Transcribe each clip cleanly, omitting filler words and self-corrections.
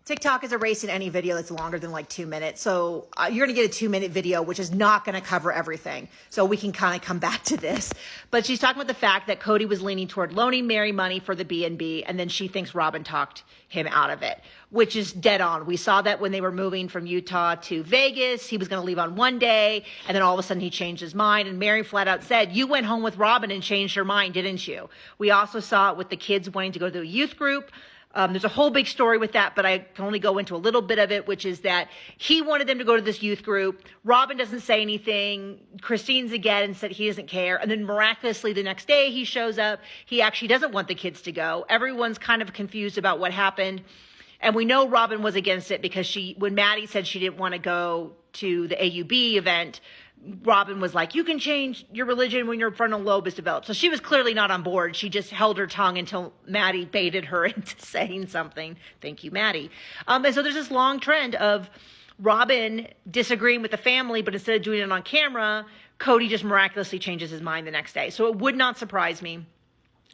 TikTok is erasing any video that's longer than like 2 minutes. So you're going to get a 2-minute video, which is not going to cover everything. So we can kind of come back to this. But she's talking about the fact that Kody was leaning toward loaning Meri money for the BnB, and then she thinks Robin talked him out of it, which is dead on. We saw that when they were moving from Utah to Vegas. He was going to leave on one day, and then all of a sudden he changed his mind. And Meri flat out said, "You went home with Robin and changed your mind, didn't you?" We also saw it with the kids wanting to go to a youth group. There's a whole big story with that, but I can only go into a little bit of it, which is that he wanted them to go to this youth group. Robin doesn't say anything. Christine's again and said he doesn't care. And then miraculously the next day he shows up. He actually doesn't want the kids to go. Everyone's kind of confused about what happened. And we know Robin was against it because when Maddie said she didn't want to go to the AUB event, Robin was like, "You can change your religion when your frontal lobe is developed." So she was clearly not on board. She just held her tongue until Maddie baited her into saying something. Thank you, Maddie. And so there's this long trend of Robin disagreeing with the family, but instead of doing it on camera, Kody just miraculously changes his mind the next day. So it would not surprise me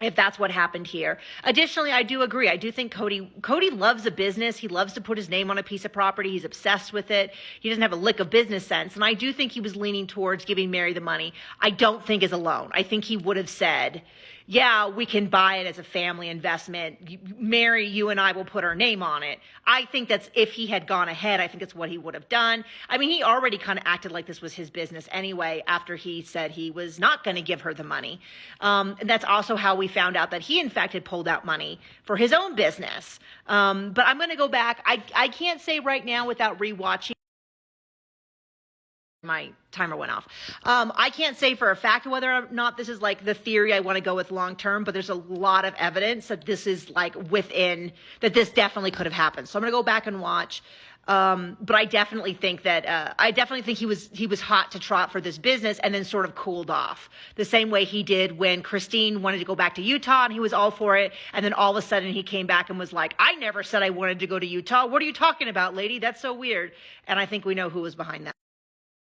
if that's what happened here. Additionally, I do agree. I do think Kody loves a business. He loves to put his name on a piece of property. He's obsessed with it. He doesn't have a lick of business sense. And I do think he was leaning towards giving Meri the money. I don't think as a loan. I think he would have said, "Yeah, we can buy it as a family investment. Meri, you and I will put our name on it." I think that's, if he had gone ahead, I think that's what he would have done. I mean, he already kind of acted like this was his business anyway after he said he was not going to give her the money. And that's also how we found out that he, in fact, had pulled out money for his own business. But I'm going to go back. I can't say right now without rewatching. My timer went off. I can't say for a fact whether or not this is like the theory I want to go with long term, but there's a lot of evidence that this is like that this definitely could have happened. So I'm going to go back and watch. But I definitely think that he was hot to trot for this business and then sort of cooled off the same way he did when Christine wanted to go back to Utah and he was all for it. And then all of a sudden he came back and was like, "I never said I wanted to go to Utah. What are you talking about, lady? That's so weird." And I think we know who was behind that.